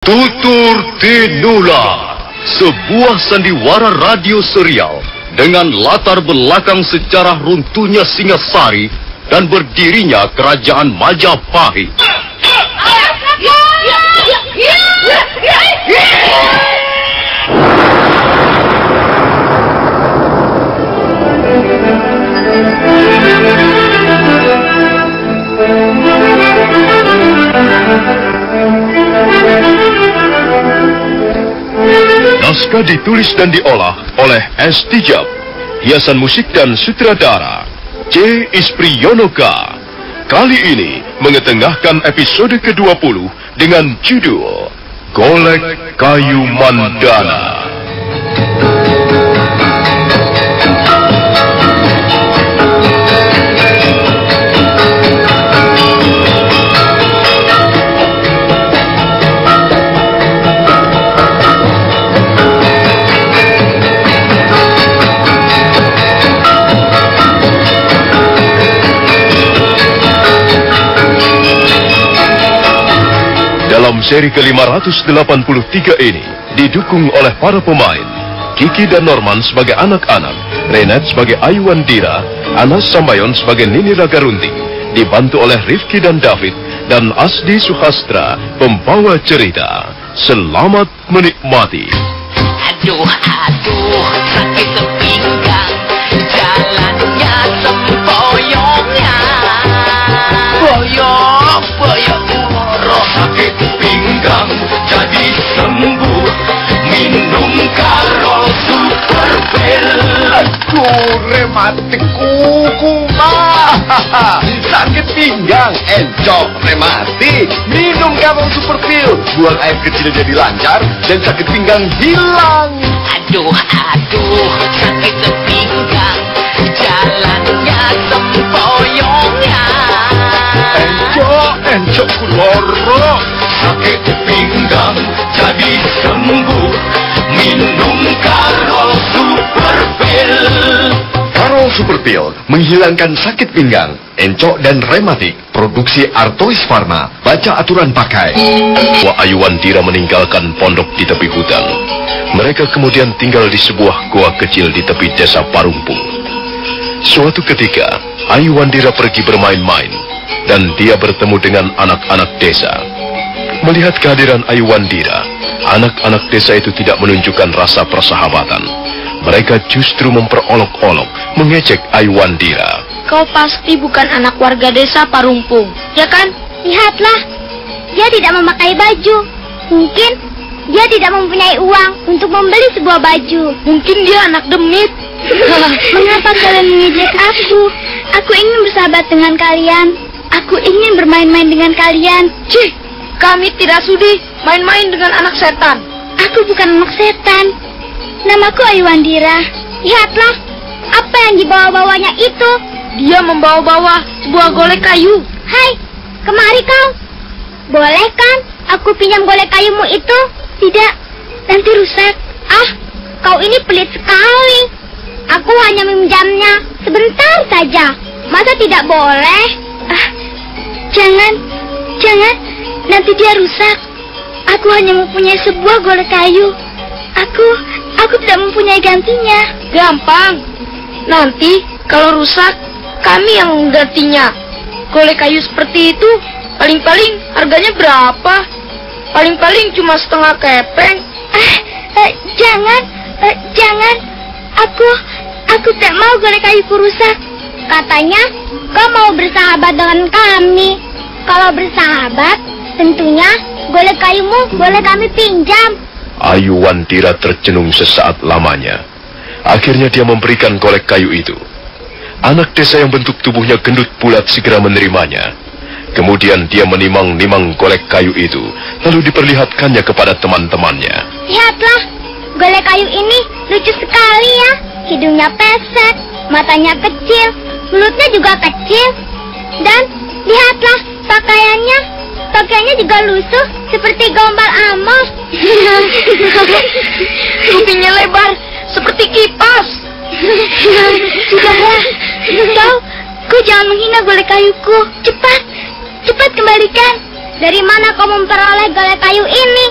Tutur Tinula, sebuah sandiwara radio serial dengan latar belakang sejarah runtuhnya Singasari dan berdirinya Kerajaan Majapahit. Naskah ditulis dan diolah oleh S. Tijab, hiasan musik dan sutradara C. Ispriyonoka. Kali ini mengetengahkan episode ke-20 dengan judul Golek Kayu Mandana. Dalam seri ke-583 ini didukung oleh para pemain Kiki dan Norman sebagai anak-anak, Renat sebagai Ayuandira, Anas Sambayon sebagai Nini Ragarunting, dibantu oleh Rifki dan David, dan Asdi Suhastra pembawa cerita. Selamat menikmati. Aduh, sakit pinggang, jalannya sempoyongnya. Boyong roh sakit pinggang jadi sembuh, minum Karol Super Bell. Aduh, rematik kuku mah. Sakit pinggang, encok, rematik. Minum Karol Super Bell, buang air kecil jadi lancar dan sakit pinggang hilang. Aduh, sakit pinggang, jalannya sempoyongnya. Encok kuloro, sakit pinggang jadi sembuh, minum Karol Super Bell. Karol Super Bell menghilangkan sakit pinggang, encok dan rematik. Produksi Artois Pharma. Baca aturan pakai. Ayuandira meninggalkan pondok di tepi hutan. Mereka kemudian tinggal di sebuah goa kecil di tepi desa Parumpung. Suatu ketika, Ayuandira pergi bermain-main, dan dia bertemu dengan anak-anak desa. Melihat kehadiran Ayuandira, anak-anak desa itu tidak menunjukkan rasa persahabatan. Mereka justru memperolok-olok, mengejek Ayuandira. Kau pasti bukan anak warga desa Parumpung, ya kan? Lihatlah, dia tidak memakai baju. Mungkin dia tidak mempunyai uang untuk membeli sebuah baju. Mungkin dia anak demit. Mengapa kalian mengejek aku? Aku ingin bersahabat dengan kalian. Aku ingin bermain-main dengan kalian. Cih, kami tidak sudi main-main dengan anak setan. Aku bukan anak setan. Namaku Ayuandira. Lihatlah, apa yang dibawa-bawanya itu. Dia membawa-bawa sebuah golek kayu. Hai, kemari kau. Boleh kan aku pinjam golek kayumu itu? Tidak, nanti rusak. Ah, kau ini pelit sekali. Aku hanya meminjamnya sebentar saja. Masa tidak boleh? Jangan, nanti dia rusak. Aku hanya mempunyai sebuah golek kayu. Aku tidak mempunyai gantinya. Gampang. Nanti kalau rusak, kami yang menggantinya. Golek kayu seperti itu, paling-paling harganya berapa? Paling-paling cuma setengah kepeng. Jangan. Aku tidak mau golek kayuku rusak. Katanya kau mau bersahabat dengan kami. Kalau bersahabat, tentunya golek kayumu boleh kami pinjam. Ayuandira tercenung sesaat lamanya. Akhirnya dia memberikan golek kayu itu. Anak desa yang bentuk tubuhnya gendut bulat segera menerimanya. Kemudian dia menimang-nimang golek kayu itu, lalu diperlihatkannya kepada teman-temannya. Lihatlah, golek kayu ini lucu sekali ya. Hidungnya pesek, matanya kecil, mulutnya juga kecil. Dan lihatlah pakaiannya juga lusuh seperti gombal amos. Kupingnya lebar seperti kipas. Sudahlah, kau jangan menghina golek kayuku. Cepat kembalikan. Dari mana kau memperoleh golek kayu ini?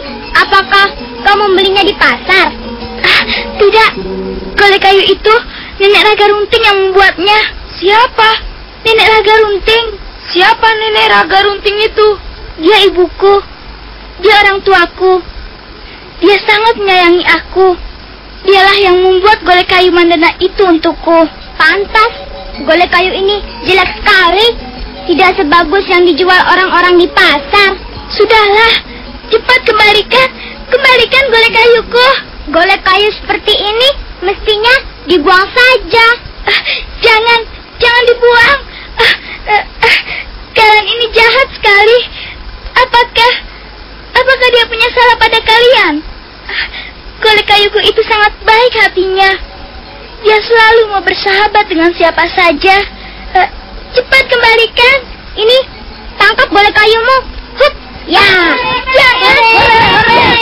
belinya di pasar? Tidak. Golek kayu itu Nenek Raga Runting yang membuatnya. Siapa? Nenek Raga Runting. Siapa Nenek Raga Runting itu? Dia ibuku. Dia orang tuaku. Dia sangat menyayangi aku. Dialah yang membuat golek kayu mandana itu untukku. Pantas. Golek kayu ini jelek sekali. Tidak sebagus yang dijual orang-orang di pasar. Sudahlah, cepat kembalikan golek kayuku. Golek kayu seperti ini mestinya dibuang saja. Jangan dibuang. Kalian ini jahat sekali. Apakah dia punya salah pada kalian? Golek kayuku itu sangat baik hatinya. Dia selalu mau bersahabat dengan siapa saja. Cepat kembalikan. Ini, tangkap golek kayumu. Hup. Ya. Jangan dilepaskan.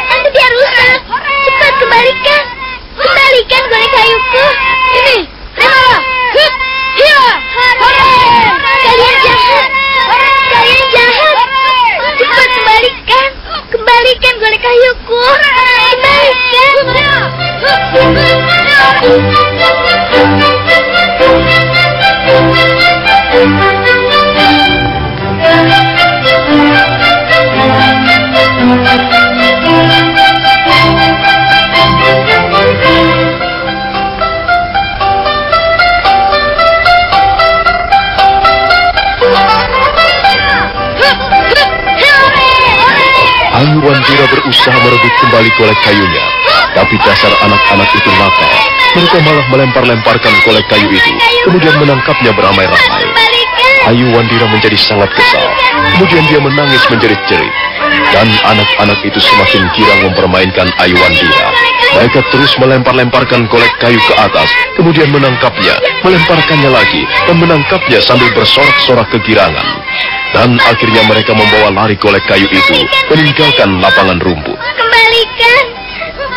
Nanti dia rusak. Cepat kembalikan. Kembalikan golek kayuku. Ini, terimalah. Hup. Hiya. Kalian jahat. Cepat kembalikan golek kayuku. Ayu Wandira berusaha merebut kembali golek kayunya, tapi dasar anak-anak itu nakal. Mereka malah melempar-lemparkan golek kayu itu, kemudian menangkapnya beramai-ramai. Ayu Wandira menjadi sangat kesal, kemudian dia menangis menjerit-jerit. Dan anak-anak itu semakin girang mempermainkan Ayu Wandira. Mereka terus melempar-lemparkan golek kayu ke atas, kemudian menangkapnya, melemparkannya lagi, dan menangkapnya sambil bersorak-sorak kegirangan. Dan akhirnya mereka membawa lari golek kayu itu, meninggalkan lapangan rumput.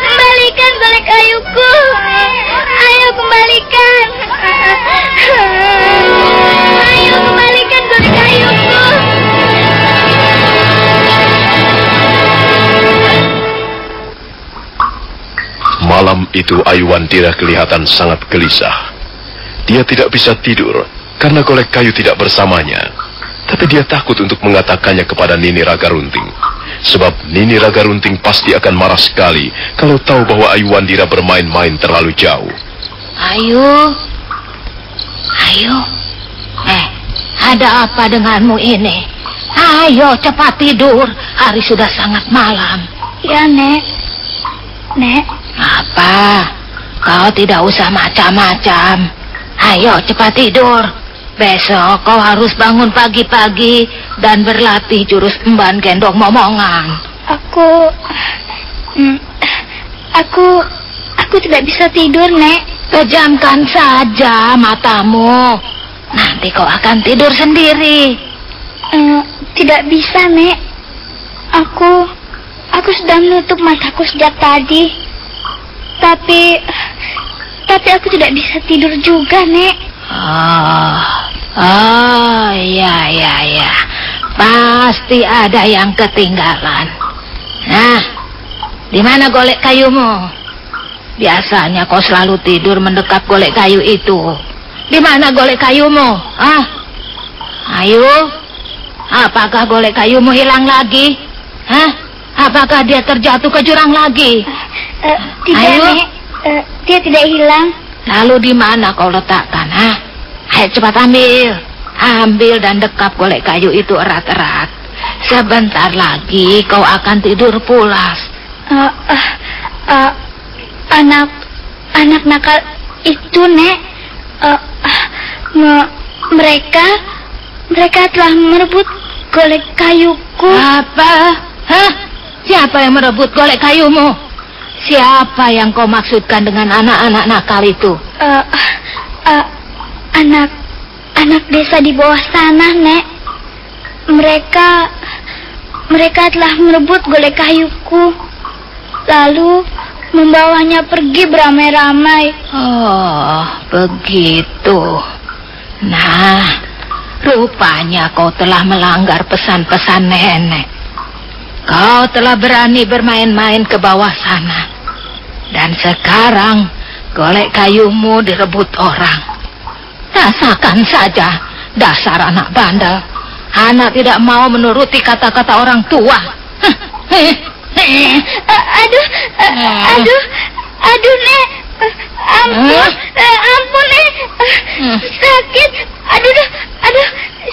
Kembalikan golek kayuku. Ayo kembalikan. Ayo kembalikan golek kayuku. Malam itu Ayu Wandira kelihatan sangat gelisah. Dia tidak bisa tidur karena golek kayu tidak bersamanya. Tapi dia takut untuk mengatakannya kepada Nini Raga Runting. Sebab Nini Raga Runting pasti akan marah sekali kalau tahu bahwa Ayu Wandira bermain-main terlalu jauh. Ayu. Ada apa denganmu ini? Ayo cepat tidur, hari sudah sangat malam. Ya, Nek. Nek. Apa? Kau tidak usah macam-macam. Ayo cepat tidur. Besok kau harus bangun pagi-pagi dan berlatih jurus emban gendong momongan. Aku tidak bisa tidur, Nek. Pejamkan saja matamu. Nanti kau akan tidur sendiri. Tidak bisa, Nek. Aku sudah menutup mataku sejak tadi. Tapi aku tidak bisa tidur juga, Nek. Ya. Pasti ada yang ketinggalan. Nah, di mana golek kayumu? Biasanya kau selalu tidur mendekat golek kayu itu. Di mana golek kayumu? Ayu, apakah golek kayumu hilang lagi? Apakah dia terjatuh ke jurang lagi? Tidak, Ayu? Nek. Dia tidak hilang. Lalu di mana kau letakkan? Ayo cepat ambil dan dekap golek kayu itu erat-erat. Sebentar lagi kau akan tidur pulas. Anak nakal itu, Nek, mereka telah merebut golek kayuku. Apa? Siapa yang merebut golek kayumu? Siapa yang kau maksudkan dengan anak-anak nakal itu? Anak desa di bawah sana, Nek. Mereka telah merebut golek kayuku, lalu membawanya pergi beramai-ramai. Oh, begitu. Nah, rupanya kau telah melanggar pesan-pesan nenek. Kau telah berani bermain-main ke bawah sana. Dan sekarang golek kayumu direbut orang. Rasakan saja, dasar anak bandel. Anak tidak mau menuruti kata-kata orang tua. Aduh, Nek. Ampun, Nek. Sakit. Aduh,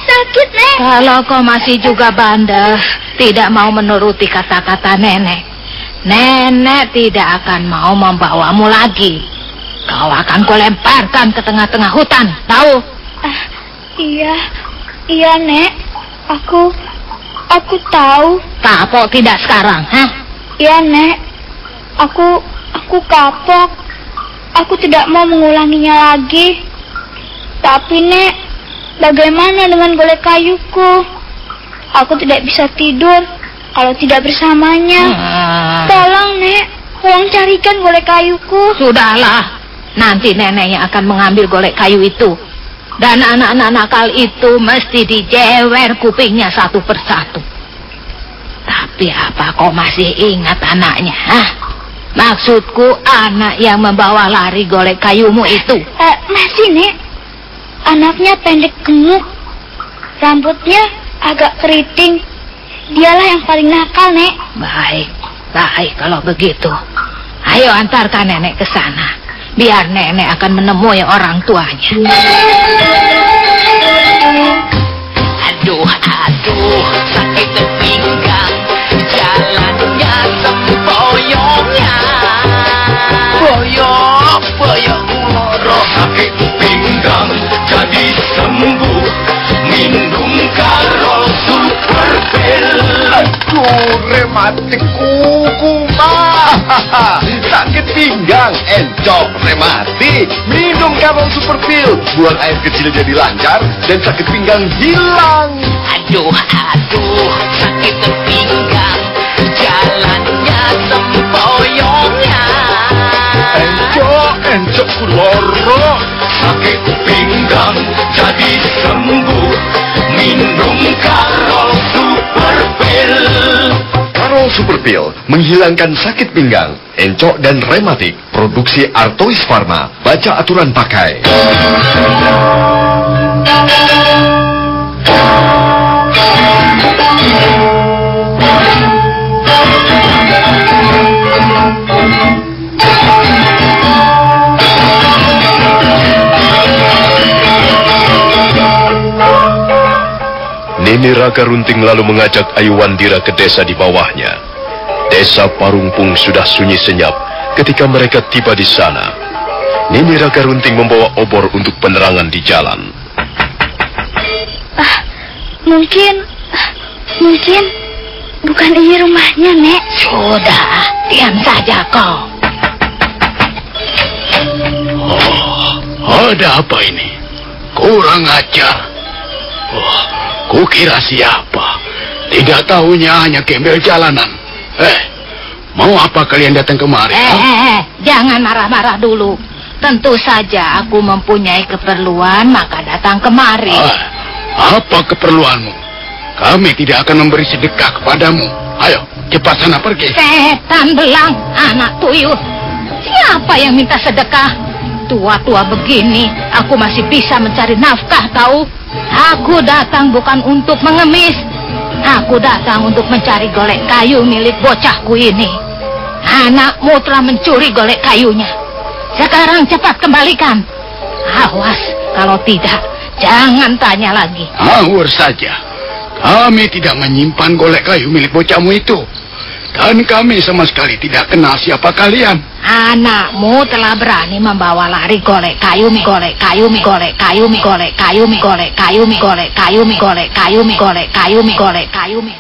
sakit, Nek. Kalau kau masih juga bandel, tidak mau menuruti kata-kata nenek, nenek tidak akan mau membawamu lagi. Kau akan kulemparkan ke tengah-tengah hutan, tahu? Iya, Nek. Aku tahu. Kapok tidak sekarang, hah? Iya, Nek. Aku kapok. Aku tidak mau mengulanginya lagi. Tapi, Nek, bagaimana dengan golek kayuku? Aku tidak bisa tidur kalau tidak bersamanya. Tolong, Nek. Tolong carikan golek kayuku. Sudahlah. Nanti nenek yang akan mengambil golek kayu itu. Dan anak-anak nakal itu mesti dijewer kupingnya satu persatu. Tapi apa kau masih ingat anaknya, hah? Maksudku anak yang membawa lari golek kayumu itu. Masih, Nek. Anaknya pendek gemuk. Rambutnya agak keriting. Dialah yang paling nakal, Nek. Baik kalau begitu. Ayo antarkan nenek ke sana. Biar nenek akan menemui orang tuanya. Aduh, sakit pinggang. Jalannya sempoyongnya. Boyok uloro. Sakit pinggang jadi sembuh. Minum karo super pil. Aduh, rematik kuku mah. Sakit pinggang, encok, rematik. Minum Kamong Super Pil. Buang air kecil jadi lancar dan sakit pinggang hilang. Aduh, sakit pinggang. Jalannya sempoyongnya. Encok kuloro. Sakit pinggang jadi sembuh. Minum karo super pil. Kamong Super Pil menghilangkan sakit pinggang, encok dan rematik. Produksi Artois Pharma. Baca aturan pakai. Nini Raka Runting lalu mengajak Ayu Wandira ke desa di bawahnya. Desa Parungpung sudah sunyi senyap ketika mereka tiba di sana. Nini Raka Runting membawa obor untuk penerangan di jalan. Mungkin bukan ini rumahnya, Nek. Sudah, diam saja kau. Ada apa ini? Kurang ajar. Kukira siapa? Tidak tahunya hanya gembel jalanan. Mau apa kalian datang kemari? Jangan marah-marah dulu. Tentu saja aku mempunyai keperluan, maka datang kemari. Apa keperluanmu? Kami tidak akan memberi sedekah kepadamu. Ayo, cepat sana pergi. Setan belang, anak tuyul. Siapa yang minta sedekah? Tua-tua begini, aku masih bisa mencari nafkah, tahu? Aku datang bukan untuk mengemis. Aku datang untuk mencari golek kayu milik bocahku ini. Anakmu telah mencuri golek kayunya. Sekarang cepat kembalikan. Awas, kalau tidak, jangan tanya lagi. Ngawur saja. Kami tidak menyimpan golek kayu milik bocahmu itu. Dan kami sama sekali tidak kenal siapa kalian. Anakmu telah berani membawa lari golek kayu mi, golek kayu mi, golek kayu mi, golek kayu mi, golek kayu mi, golek kayu mi, golek kayu mi, golek kayu mi, golek kayu mi.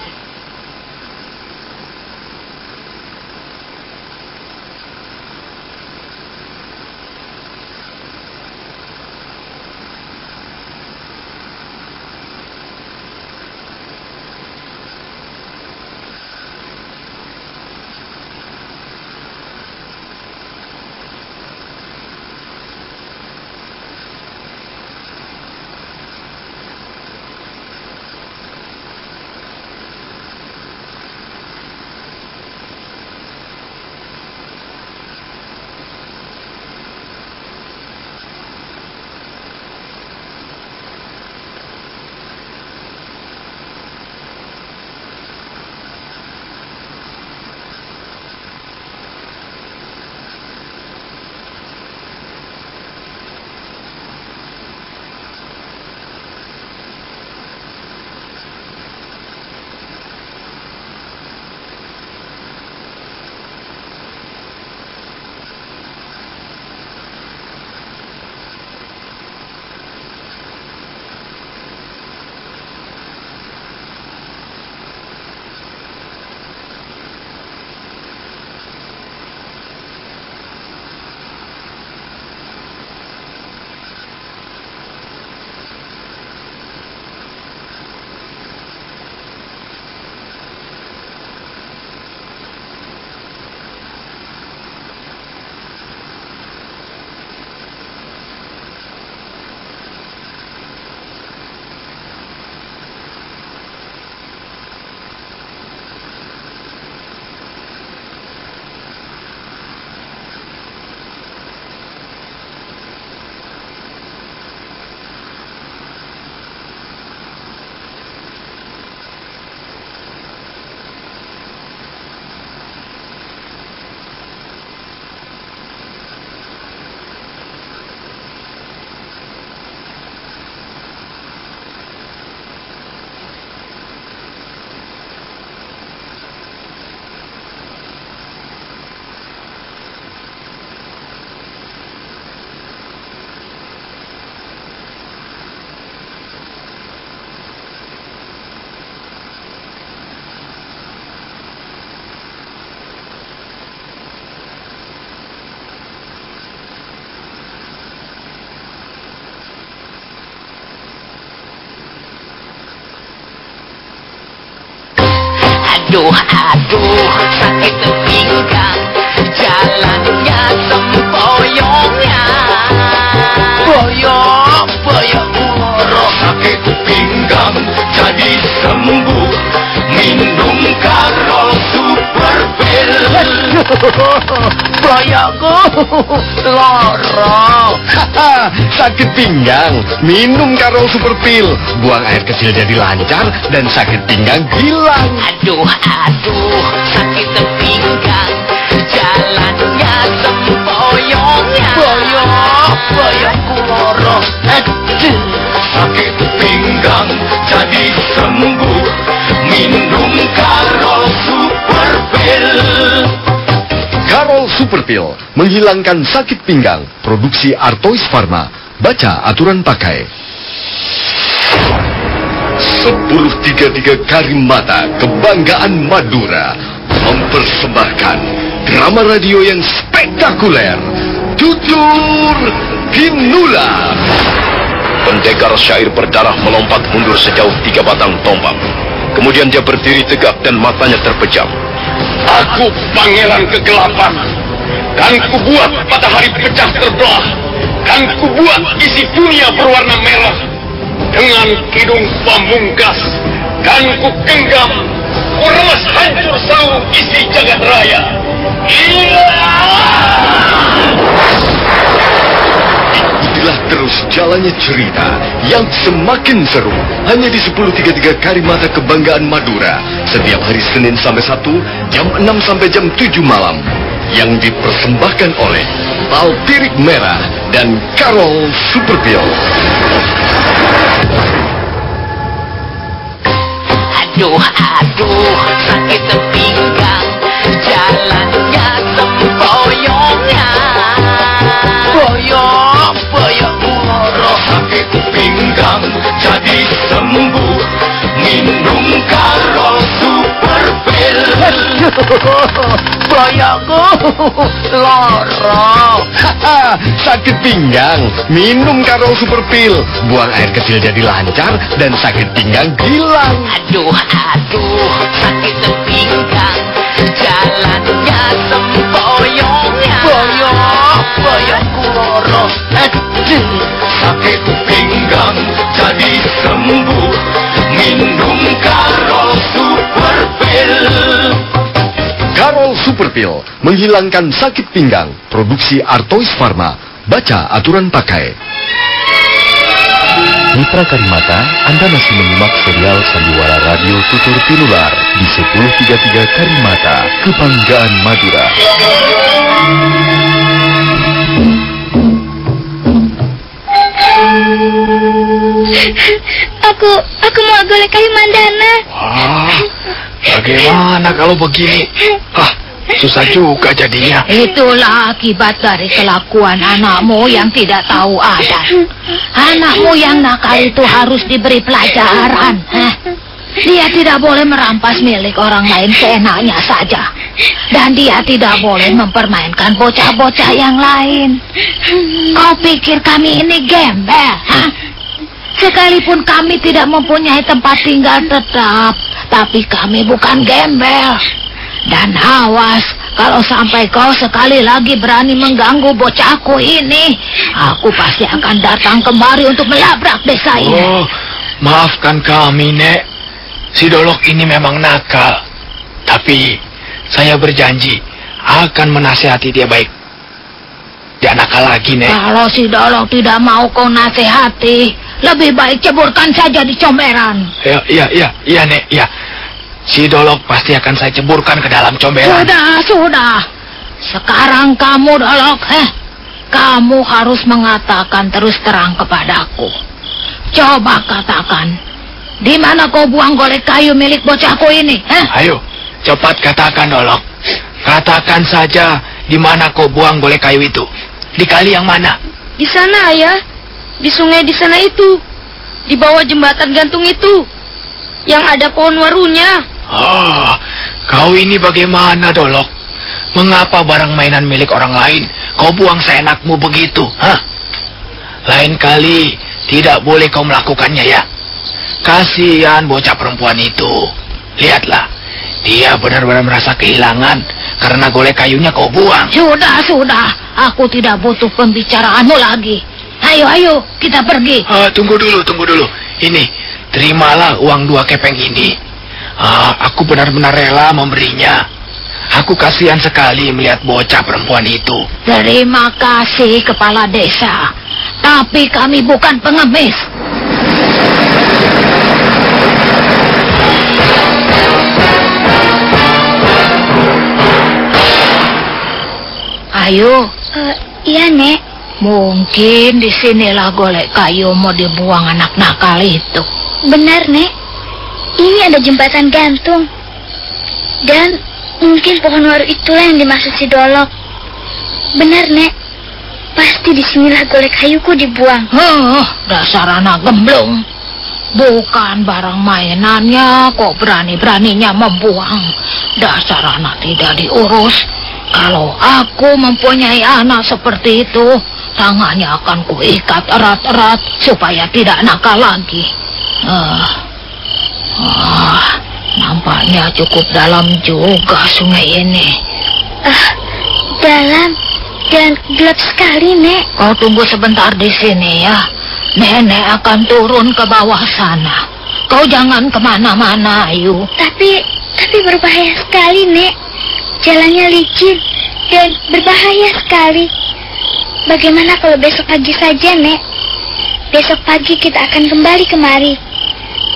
Aduh, sakit pinggang, jalannya sempoyongan. Boyok ngorok. Sakit pinggang jadi sembuh, minum Karol Super Pil. Boyokku lorong. Sakit pinggang, minum Karol Super Pil. Buang air kecil jadi lancar dan sakit pinggang hilang. Aduh, sakit pinggang, jalannya sempoyongan. Boyok lorong. Aduh, sakit pinggang jadi sembuh, minum Karol Super Pil. Karol Super Pil menghilangkan sakit pinggang. Produksi Artois Pharma. Baca aturan pakai. 1033 Karimata Kebanggaan Madura mempersembahkan drama radio yang spektakuler, Tutur Tinula. Pendekar syair berdarah melompat mundur sejauh 3 batang tombak. Kemudian dia berdiri tegak dan matanya terpejam. Aku pangeran kegelapan, dan kubuat matahari pecah terbelah, dan kubuat isi dunia berwarna merah dengan kidung pamungkas, dan kugenggam, kuremas hancur seluruh isi jagat raya. Ikutilah terus jalannya cerita yang semakin seru hanya di 1033 Karimata Kebanggaan Madura setiap hari Senin sampai Sabtu jam 6 sampai jam 7 malam yang dipersembahkan oleh Taltirik Merah dan Karol Super Pil. Aduh, sakit pinggang, jalannya sempoyongan. Boyok ngorok. Sakit pinggang jadi sembuh, minum Karol Super Pil. Boyokku lorong. Sakit pinggang, minum Karol Super Pil. Buang air kecil jadi lancar dan sakit pinggang hilang. Aduh, sakit pinggang, jalannya sempoyongan. Boyok ngorok. Aduh, sakit pinggang jadi sembuh, minum Karol Super Pil. Karol Super Pil menghilangkan sakit pinggang. Produksi Artois Pharma. Baca aturan pakai. Mitra Karimata, Anda masih menyimak serial Sandiwara Radio Tutur Tinular di 1033 Karimata Kebanggaan Madura. Aku mau golek kayu mandana. Wah, bagaimana kalau begini? Susah juga jadinya. Itulah akibat dari kelakuan anakmu yang tidak tahu adat. Anakmu yang nakal itu harus diberi pelajaran. Dia tidak boleh merampas milik orang lain seenaknya saja. Dan dia tidak boleh mempermainkan bocah-bocah yang lain. Kau pikir kami ini gembel? Sekalipun kami tidak mempunyai tempat tinggal tetap, tapi kami bukan gembel. Dan awas, kalau sampai kau sekali lagi berani mengganggu bocahku ini, aku pasti akan datang kemari untuk melabrak desa ini. Oh, maafkan kami, Nek. Si Dolok ini memang nakal. Tapi saya berjanji akan menasihati dia baik. Dia nakal lagi, Nek. Kalau si Dolok tidak mau kau nasihati, lebih baik ceburkan saja di comberan. Iya, Nek, iya. Si Dolok pasti akan saya ceburkan ke dalam comberan. Sudah. Sekarang kamu, Dolok, kamu harus mengatakan terus terang kepadaku. Coba katakan, di mana kau buang golek kayu milik bocahku ini? Ayo, cepat katakan, Dolok. Katakan saja di mana kau buang golek kayu itu. Di kali yang mana? Di sana, Ayah. Di sungai di sana itu. Di bawah jembatan gantung itu. Yang ada pohon warunya. Oh, kau ini bagaimana, Dolok? Mengapa barang mainan milik orang lain kau buang seenakmu begitu? Lain kali tidak boleh kau melakukannya, ya. Kasihan bocah perempuan itu. Lihatlah, Dia benar-benar merasa kehilangan karena golek kayunya kau buang. Sudah. Aku tidak butuh pembicaraanmu lagi. Ayo, kita pergi. Tunggu dulu. Ini, terimalah uang 2 kepeng ini. Aku benar-benar rela memberinya. Aku kasihan sekali melihat bocah perempuan itu. Terima kasih, kepala desa. Tapi kami bukan pengemis. Ayo. Iya, Nek. Mungkin disinilah golek kayu mau dibuang anak nakal itu. Benar, Nek. Ini ada jembatan gantung. Dan mungkin pohon waru itulah yang dimaksud si Dolok. Benar, Nek. Pasti disinilah golek kayuku dibuang. Dasar anak gemblung. Bukan barang mainannya kok berani-beraninya membuang. Dasar anak tidak diurus. Kalau aku mempunyai anak seperti itu, tangannya akan kuikat erat-erat supaya tidak nakal lagi. Nampaknya cukup dalam juga sungai ini. Dalam dan gelap sekali, Nek. Kau tunggu sebentar di sini ya. Nenek akan turun ke bawah sana. Kau jangan kemana-mana, Ayu. Tapi berbahaya sekali, Nek. Jalannya licin dan berbahaya sekali. Bagaimana kalau besok pagi saja, Nek? Besok pagi kita akan kembali kemari.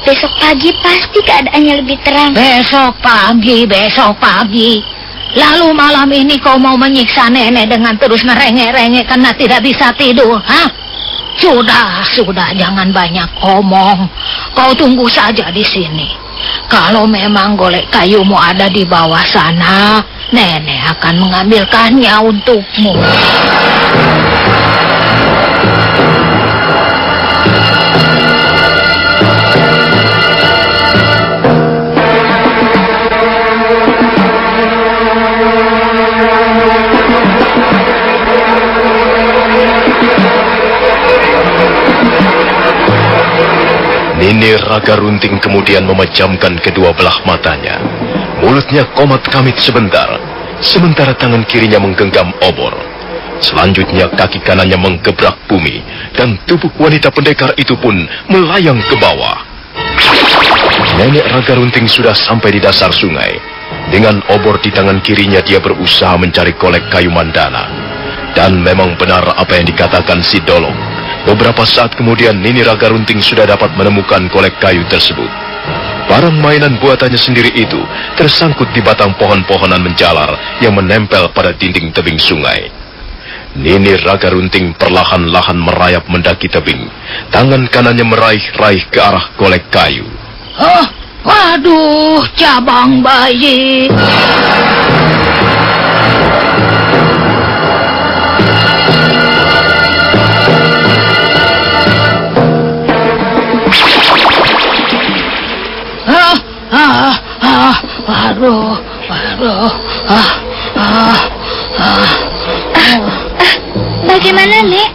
Besok pagi pasti keadaannya lebih terang. Besok pagi. Lalu malam ini kau mau menyiksa nenek dengan terus merengek-rengek karena tidak bisa tidur, hah? Sudah, jangan banyak omong. Kau tunggu saja di sini. Kalau memang golek kayumu ada di bawah sana, nenek akan mengambilkannya untukmu. Nini Raga Runting kemudian memejamkan kedua belah matanya. Mulutnya komat kamit sebentar, sementara tangan kirinya menggenggam obor. Selanjutnya kaki kanannya menggebrak bumi, dan tubuh wanita pendekar itu pun melayang ke bawah. Nenek Raga Runting sudah sampai di dasar sungai. Dengan obor di tangan kirinya dia berusaha mencari golek kayu mandana. Dan memang benar apa yang dikatakan si Dolok. Beberapa saat kemudian Nini Raga Runting sudah dapat menemukan golek kayu tersebut. Barang mainan buatannya sendiri itu tersangkut di batang pohon-pohonan menjalar yang menempel pada dinding tebing sungai. Nini Raga Runting perlahan-lahan merayap mendaki tebing. Tangan kanannya meraih-raih ke arah golek kayu. Waduh, cabang bayi. Bagaimana, Nek?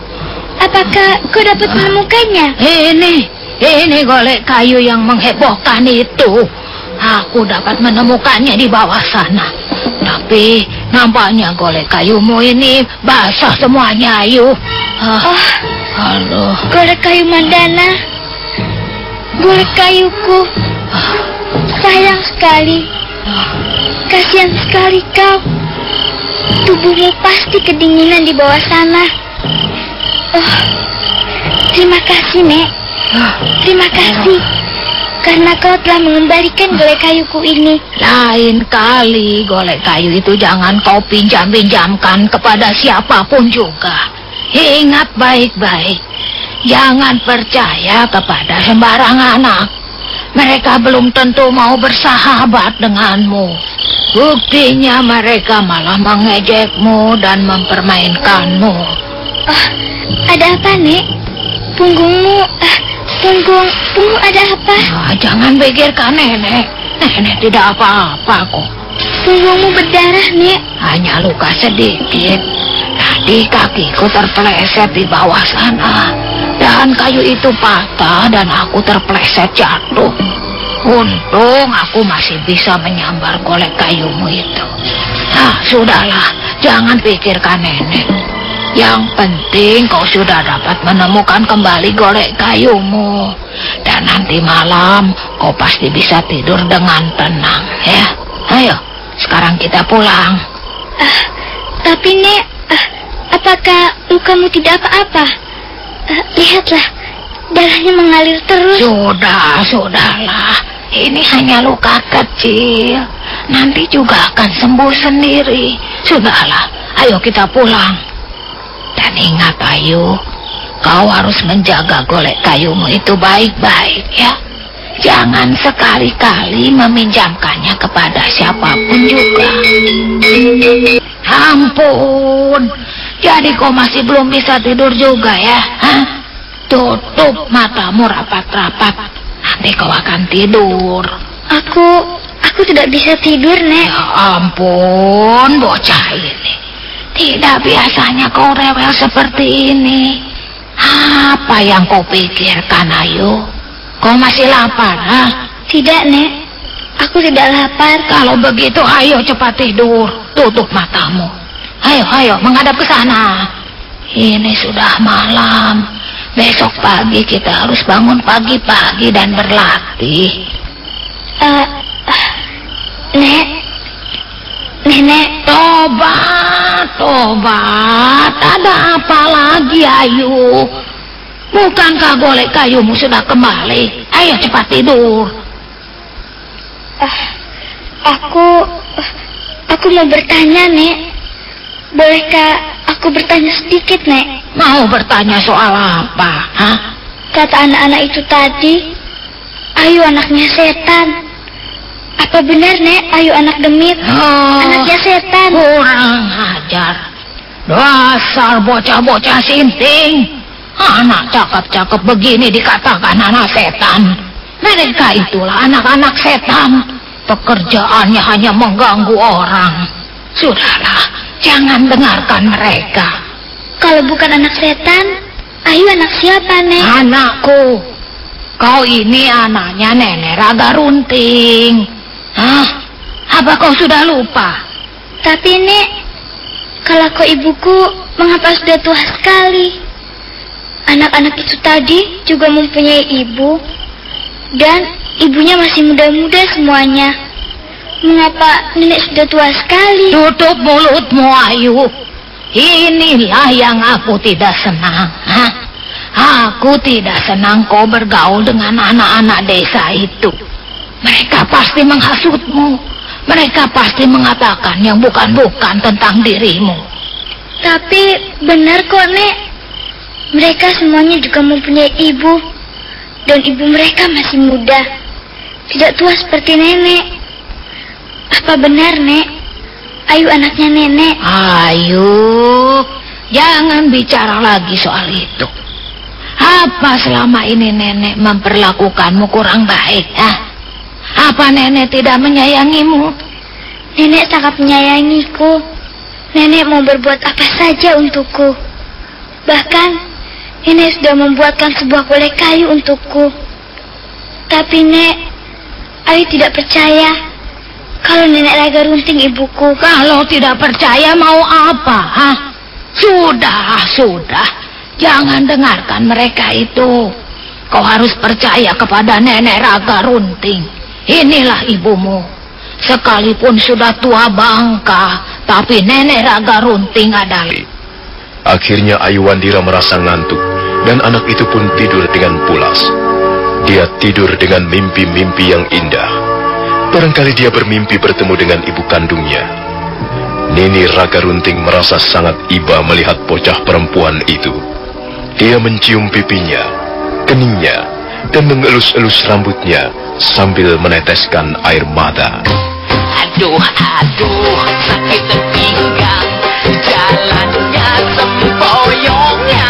Apakah kau dapat menemukannya? Ini golek kayu yang menghebohkan itu. Aku dapat menemukannya di bawah sana. Tapi nampaknya golek kayumu ini basah semuanya, Ayu. Golek kayu mandana. Golek kayuku. Sayang sekali. Kasihan sekali kau. Tubuhmu pasti kedinginan di bawah sana. Terima kasih, Nek. Terima kasih. Karena kau telah mengembalikan golek kayuku ini. Lain kali golek kayu itu jangan kau pinjam-pinjamkan kepada siapapun juga. Ingat baik-baik. Jangan percaya kepada sembarang anak. Mereka belum tentu mau bersahabat denganmu. Buktinya mereka malah mengejekmu dan mempermainkanmu. Ada apa, Nek? Punggungmu, punggung ada apa? Jangan pikirkan nenek. Nenek tidak apa-apa kok. Punggungmu berdarah, Nek. Hanya luka sedikit. Tadi kakiku terpeleset di bawah sana. Dan kayu itu patah dan aku terpeleset jatuh. Untung aku masih bisa menyambar golek kayumu itu. Sudahlah, jangan pikirkan nenek. Yang penting kau sudah dapat menemukan kembali golek kayumu. Dan nanti malam kau pasti bisa tidur dengan tenang, ya. Ayo, sekarang kita pulang. Tapi Nek, apakah lukamu tidak apa-apa? Lihatlah, darahnya mengalir terus. Sudahlah. Ini hanya luka kecil. Nanti juga akan sembuh sendiri. Sudahlah, ayo kita pulang. Dan ingat Ayu, kau harus menjaga golek kayumu itu baik-baik, ya. Jangan sekali-kali meminjamkannya kepada siapapun juga. Ampun, jadi kau masih belum bisa tidur juga ya? Tutup matamu rapat-rapat. Nanti kau akan tidur. Aku tidak bisa tidur, Nek. Ya ampun, bocah ini. Tidak biasanya kau rewel seperti ini. Apa yang kau pikirkan, Ayu? Kau masih lapar, ha? Tidak, Nek. Aku tidak lapar. Kalau begitu, ayo cepat tidur. Tutup matamu. Ayo, menghadap ke sana. Ini sudah malam. Besok pagi kita harus bangun pagi-pagi dan berlatih. Nenek. Tobat. Ada apa lagi, Ayu? Bukankah golek kayumu sudah kembali? Ayo cepat tidur. Aku mau bertanya, Nek. Bolehkah aku bertanya sedikit, Nek? Mau bertanya soal apa? Kata anak-anak itu tadi, Ayu anaknya setan. Apa benar, Nek? Ayu anak demit, anaknya setan? Kurang ajar. Dasar bocah-bocah sinting. Anak cakep-cakep begini dikatakan anak setan. Mereka itulah anak-anak setan. Pekerjaannya hanya mengganggu orang. Sudahlah, jangan dengarkan mereka. Kalau bukan anak setan, Ayu anak siapa, Nek? Anakku. Kau ini anaknya Nenek Raga Runting. Apa kau sudah lupa? Tapi, Nek, kalau kau ibuku, mengapa sudah tua sekali? Anak-anak itu tadi juga mempunyai ibu, dan ibunya masih muda-muda semuanya. Mengapa nenek sudah tua sekali? Tutup mulutmu, Ayu. Inilah yang aku tidak senang. Aku tidak senang kau bergaul dengan anak-anak desa itu. Mereka pasti menghasutmu. Mereka pasti mengatakan yang bukan-bukan tentang dirimu. Tapi benar kok, Nek. Mereka semuanya juga mempunyai ibu. Dan ibu mereka masih muda. Tidak tua seperti nenek. Apa benar, Nek? Ayu anaknya nenek? Ayu, jangan bicara lagi soal itu. Apa selama ini nenek memperlakukanmu kurang baik, Apa nenek tidak menyayangimu? Nenek sangat menyayangiku. Nenek mau berbuat apa saja untukku. Bahkan, nenek sudah membuatkan sebuah golek kayu untukku. Tapi, Nek, Ayu tidak percaya kalau Nenek Raga Runting ibuku. Kalau tidak percaya mau apa, Sudah. Jangan dengarkan mereka itu. Kau harus percaya kepada Nenek Raga Runting. Inilah ibumu. Sekalipun sudah tua bangka, tapi Nenek Raga Runting adalah... Akhirnya Ayu Wandira merasa ngantuk, dan anak itu pun tidur dengan pulas. Dia tidur dengan mimpi-mimpi yang indah. Barangkali dia bermimpi bertemu dengan ibu kandungnya. Nini Raga Runting merasa sangat iba melihat bocah perempuan itu. Dia mencium pipinya, keningnya, dan mengelus-elus rambutnya sambil meneteskan air mata. Aduh, sakit pinggang, jalannya sempoyongnya.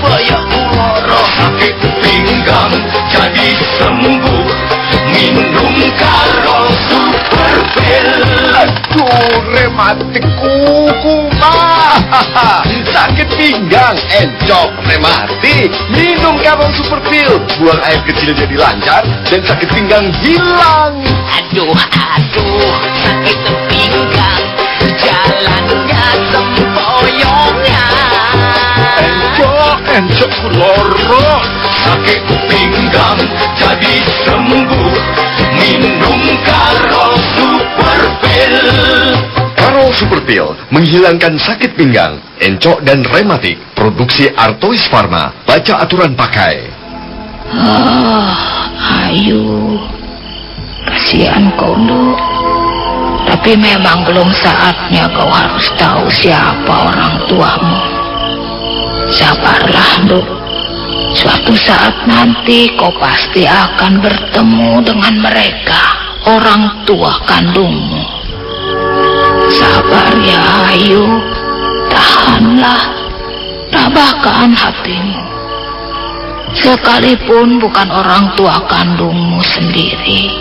Boyong loro, Sakit pinggang jadi sembuh, minum karo super pil. Aduh, rematik kuku mah. sakit pinggang, encok, rematik, minum Kamong Super Pil. Buang air kecil jadi lancar dan sakit pinggang hilang. Aduh, sakit pinggang, jalannya sempoyongnya. Encok loro, sakit pinggang jadi sembuh. Minum Karo Super Pil. Karo Super Pil menghilangkan sakit pinggang, encok dan rematik. Produksi Artois Pharma. Baca aturan pakai. Ayu, kasihan kau, Nduk. Tapi memang belum saatnya kau harus tahu siapa orang tuamu. Sabarlah, Nduk. Suatu saat nanti kau pasti akan bertemu dengan mereka, orang tua kandungmu. Sabar ya Ayu, tahanlah, tabahkan hatimu. Sekalipun bukan orang tua kandungmu sendiri,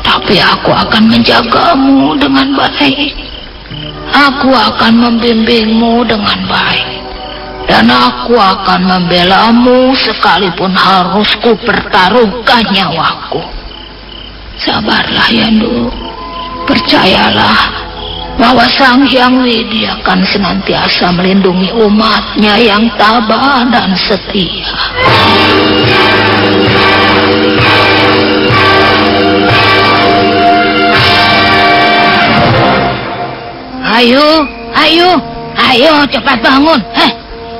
tapi aku akan menjagamu dengan baik. Aku akan membimbingmu dengan baik. Dan aku akan membelamu sekalipun harus kupertaruhkan nyawaku. Sabarlah ya, Nduk. Percayalah bahwa Sang Hyang Widi akan senantiasa melindungi umatnya yang tabah dan setia. Ayo, cepat bangun.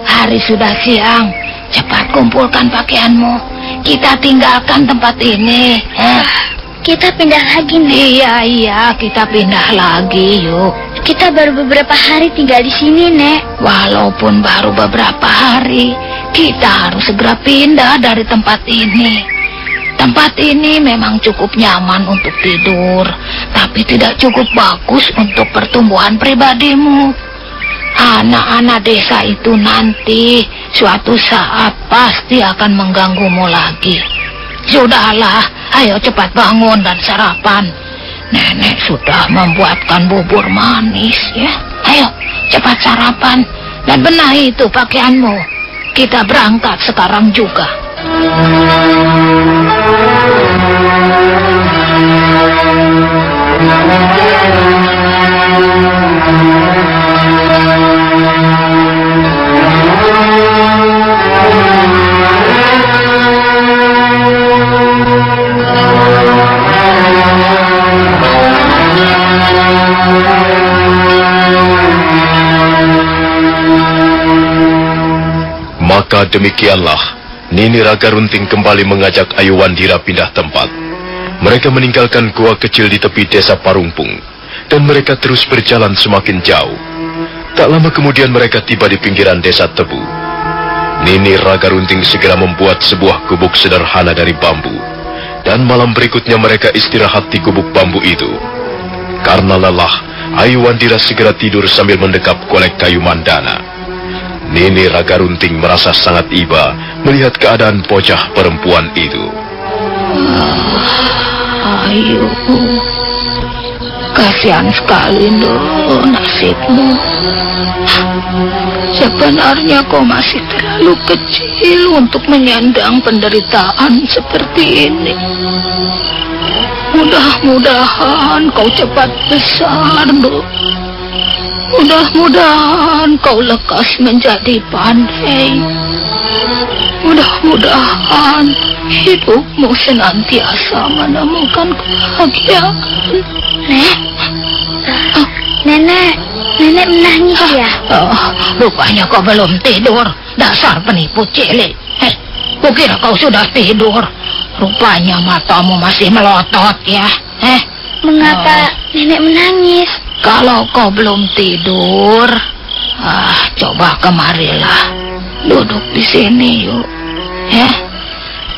Hari sudah siang, cepat kumpulkan pakaianmu. Kita tinggalkan tempat ini. Kita pindah lagi, Nek. Iya, kita pindah lagi, yuk. Kita baru beberapa hari tinggal di sini, Nek. Walaupun baru beberapa hari, kita harus segera pindah dari tempat ini. Tempat ini memang cukup nyaman untuk tidur, tapi tidak cukup bagus untuk pertumbuhan pribadimu. Anak-anak desa itu nanti suatu saat pasti akan mengganggumu lagi. Sudahlah, ayo cepat bangun dan sarapan. Nenek sudah membuatkan bubur manis ya. Ayo cepat sarapan dan benahi itu pakaianmu. Kita berangkat sekarang juga. Maka demikianlah, Nini Raga Runting kembali mengajak Ayu Wandira pindah tempat. Mereka meninggalkan gua kecil di tepi desa Parungpung, dan mereka terus berjalan semakin jauh. Tak lama kemudian mereka tiba di pinggiran desa Tebu. Nini Raga Runting segera membuat sebuah gubuk sederhana dari bambu, dan malam berikutnya mereka istirahat di gubuk bambu itu. Karena lelah, Ayu Wandira segera tidur sambil mendekap kolek kayu mandana. Nini Raga Runting merasa sangat iba melihat keadaan bocah perempuan itu. Ayu, kasihan sekali Nduk nasibmu. Sebenarnya kau masih terlalu kecil untuk menyandang penderitaan seperti ini. Mudah-mudahan kau cepat besar, Nduk. Mudah-mudahan kau lekas menjadi pandai. Mudah-mudahan hidupmu senantiasa menemukan kebahagiaan. Nenek menangis ya? Rupanya kau belum tidur. Dasar penipu cilik. Kukira kau sudah tidur. Rupanya matamu masih melotot ya. Mengapa nenek menangis? Kalau kau belum tidur, coba kemarilah. Duduk di sini yuk. Ya.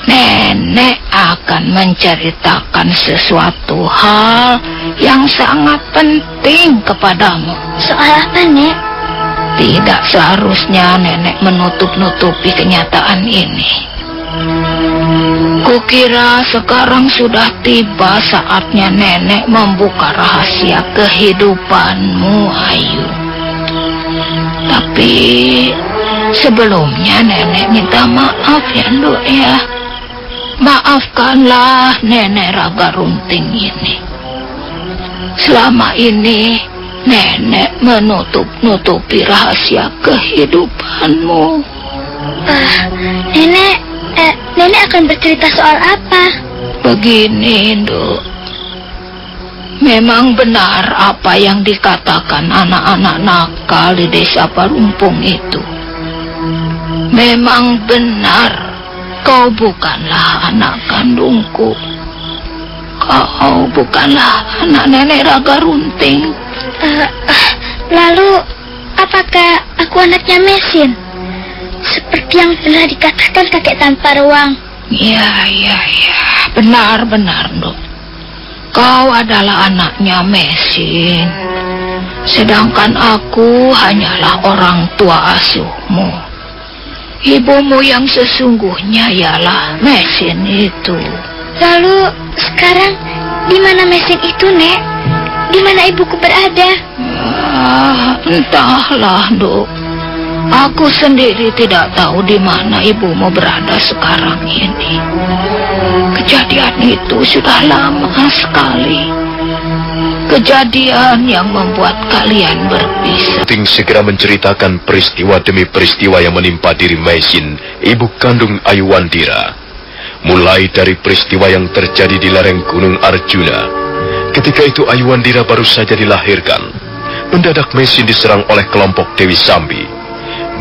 Nenek akan menceritakan sesuatu hal yang sangat penting kepadamu. Soal apa, Nek? Tidak seharusnya nenek menutup-nutupi kenyataan ini. Kukira sekarang sudah tiba saatnya nenek membuka rahasia kehidupanmu, Ayu. Tapi sebelumnya nenek minta maaf ya, Nduk ya. Maafkanlah nenek Raga Runting ini. Selama ini nenek menutup-nutupi rahasia kehidupanmu. Nenek akan bercerita soal apa? Begini, Nduk. Memang benar apa yang dikatakan anak-anak nakal di desa Parumpung itu. Memang benar, kau bukanlah anak kandungku. Kau bukanlah anak nenek Raga Runting. Lalu, apakah aku anaknya Mesin? Seperti yang telah dikatakan kakek tanpa ruang. Ya, benar, Nduk. Kau adalah anaknya Mesin. Sedangkan aku hanyalah orang tua asuhmu. Ibumu yang sesungguhnya ialah Mesin itu. Lalu, sekarang di mana Mesin itu, Nek? Di mana ibuku berada? Entahlah, Nduk. Aku sendiri tidak tahu di mana ibumu berada sekarang ini. Kejadian itu sudah lama sekali. Kejadian yang membuat kalian berpisah. Runting segera menceritakan peristiwa demi peristiwa yang menimpa diri Mesin, ibu kandung Ayuwandira. Mulai dari peristiwa yang terjadi di lereng Gunung Arjuna. Ketika itu Ayuwandira baru saja dilahirkan. Mendadak Mesin diserang oleh kelompok Dewi Sambi.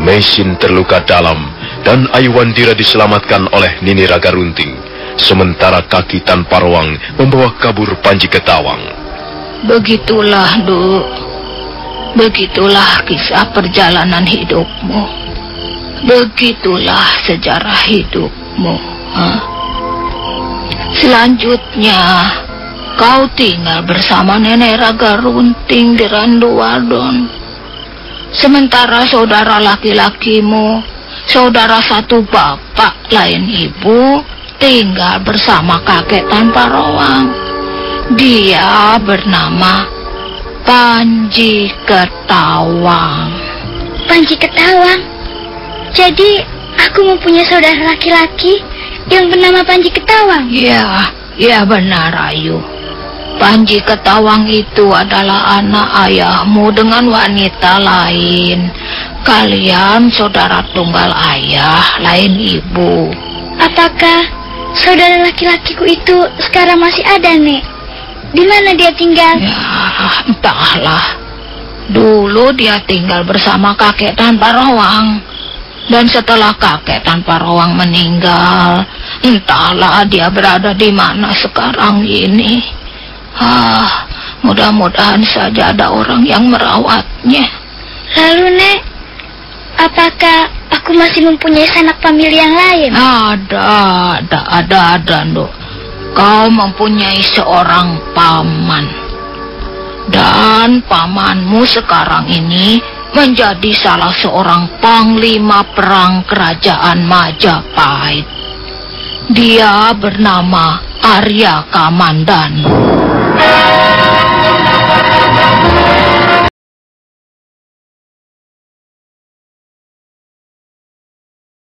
Mesin terluka dalam dan Ayuwandira diselamatkan oleh Nini Raga Runting. Sementara kaki tanpa ruang membawa kabur Panji Ketawang. Begitulah, Nduk. Begitulah kisah perjalanan hidupmu. Begitulah sejarah hidupmu. Selanjutnya, kau tinggal bersama nenek Raga Runting di Randuwadon. Sementara saudara laki-lakimu, saudara satu bapak lain ibu, tinggal bersama kakek tanpa ruang. Dia bernama Panji Ketawang. Panji Ketawang? Jadi aku mempunyai saudara laki-laki yang bernama Panji Ketawang? Ya benar, Ayu. Panji Ketawang itu adalah anak ayahmu dengan wanita lain. Kalian saudara tunggal ayah, lain ibu. Apakah saudara laki-lakiku itu sekarang masih ada, Nek? Di mana dia tinggal? Ya, entahlah. Dulu dia tinggal bersama kakek tanpa ruang. Dan setelah kakek tanpa ruang meninggal, entahlah dia berada di mana sekarang ini. Mudah-mudahan saja ada orang yang merawatnya. Lalu, Nek, apakah aku masih mempunyai sanak famili yang lain? Ada, Nduk. Kau mempunyai seorang paman. Dan pamanmu sekarang ini menjadi salah seorang panglima perang kerajaan Majapahit. Dia bernama Arya Kamandanu.